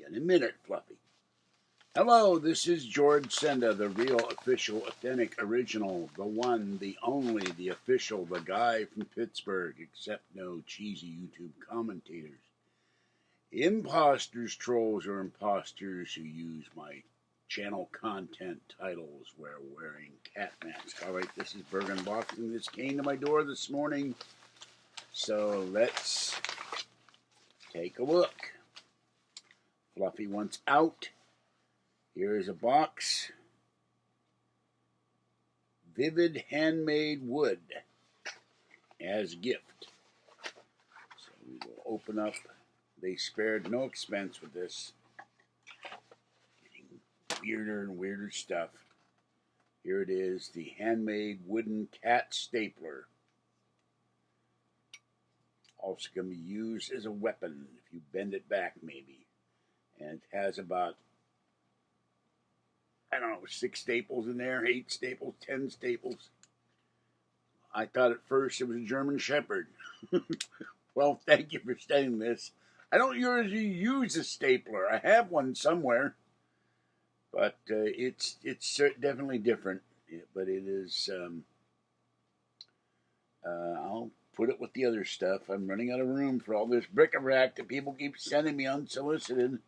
in a minute, Fluffy. Hello, this is George Senda, the real, official, authentic, original, the one, the only, the official, the guy from Pittsburgh, except no cheesy YouTube commentators. Imposters, trolls, or imposters who use my channel content titles while wearing cat masks. Alright, this is Burgh Unboxing. This came to my door this morning, so let's take a look. Fluffy wants out. Here is a box. Vivid handmade wood as a gift. So we will open up. They spared no expense with this. Getting weirder and weirder stuff. Here it is, the handmade wooden cat stapler. Also can be used as a weapon if you bend it back maybe. And it has about, I don't know, 6 staples in there, 8 staples, 10 staples. I thought at first it was a German Shepherd. Well, thank you for saying this. I don't usually use a stapler. I have one somewhere, but it's definitely different. But it is. I'll put it with the other stuff. I'm running out of room for all this bric-a-brac that people keep sending me unsolicited.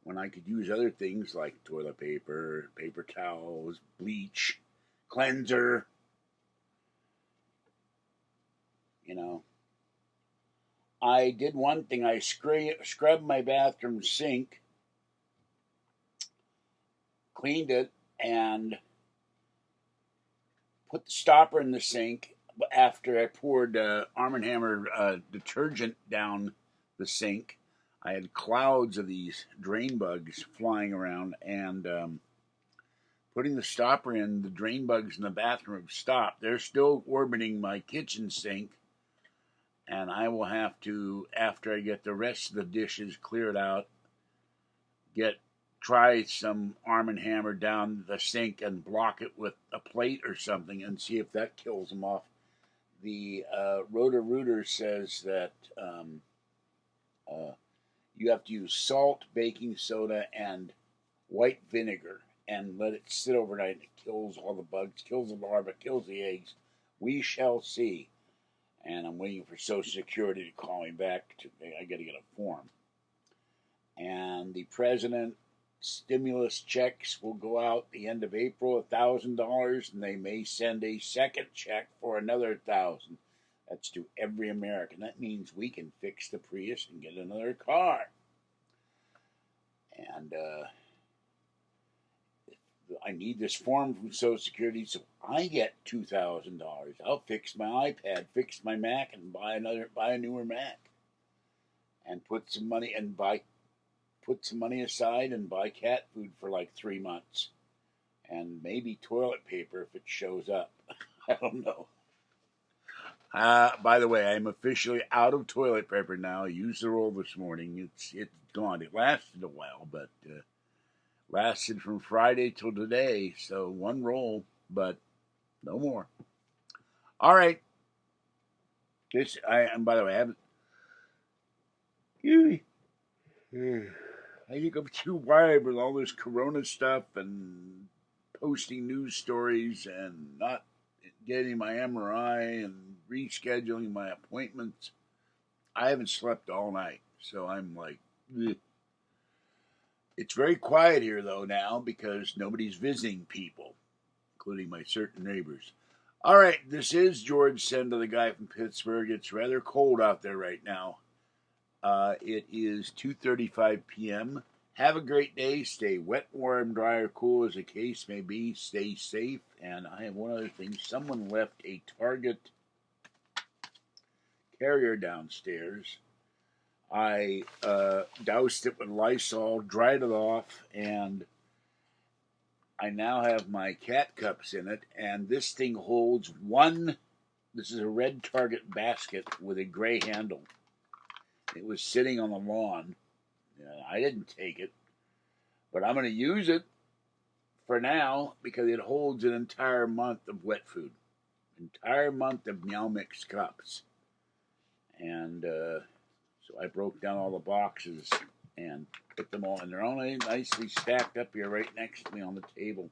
When I could use other things like toilet paper, paper towels, bleach, cleanser. You know. I did one thing. I scrubbed my bathroom sink, cleaned it, and put the stopper in the sink after I poured Arm & Hammer detergent down the sink. I had clouds of these drain bugs flying around, and putting the stopper in, the drain bugs in the bathroom have stopped. They're still orbiting my kitchen sink. And I will have to, after I get the rest of the dishes cleared out, try some Arm & Hammer down the sink and block it with a plate or something and see if that kills them off. The Roto-Rooter says that you have to use salt, baking soda, and white vinegar and let it sit overnight. And it kills all the bugs, kills the larvae, kills the eggs. We shall see. And I'm waiting for Social Security to call me back. I got to get a form. And the president stimulus checks will go out the end of April, $1,000, and they may send a second check for another $1,000. That's to every American. That means we can fix the Prius and get another car. And I need this form from Social Security, so I get $2,000. I'll fix my iPad, fix my Mac, and buy a newer Mac, and put some money aside and buy cat food for like 3 months, and maybe toilet paper if it shows up. I don't know. By the way, I'm officially out of toilet paper now. I used the roll this morning. It's gone. It lasted a while, but. Lasted from Friday till today, so 1 roll, but no more. All right. And by the way, I haven't. I think I'm too wired with all this Corona stuff and posting news stories and not getting my MRI and rescheduling my appointments. I haven't slept all night, so I'm like. Ugh. It's very quiet here, though, now, because nobody's visiting people, including my certain neighbors. All right, this is George Senda, the guy from Pittsburgh. It's rather cold out there right now. It is 2:35 p.m. Have a great day. Stay wet, warm, dry, or cool, as the case may be. Stay safe. And I have one other thing. Someone left a Target carrier downstairs. I doused it with Lysol, dried it off, and I now have my cat cups in it, and this thing holds this is a red Target basket with a gray handle. It was sitting on the lawn. I didn't take it, but I'm going to use it for now because it holds an entire month of wet food. Entire month of Meow Mix cups. And, so I broke down all the boxes and put them all, and they're all nicely stacked up here right next to me on the table.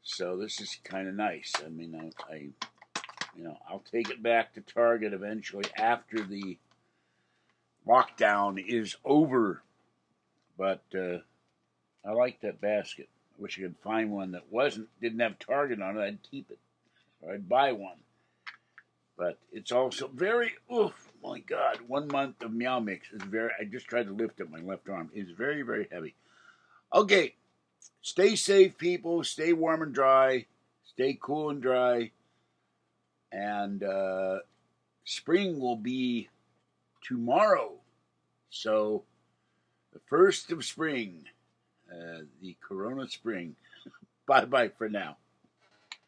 So this is kind of nice. I mean, I'll take it back to Target eventually after the lockdown is over. But I like that basket. I wish I could find one that didn't have Target on it. I'd keep it, or I'd buy one. But it's also very, my God, 1 month of Meow Mix is I just tried to lift up my left arm. It's very, very heavy. Okay, stay safe, people. Stay warm and dry. Stay cool and dry. And spring will be tomorrow. So, the 1st of spring, the Corona spring. Bye-bye for now.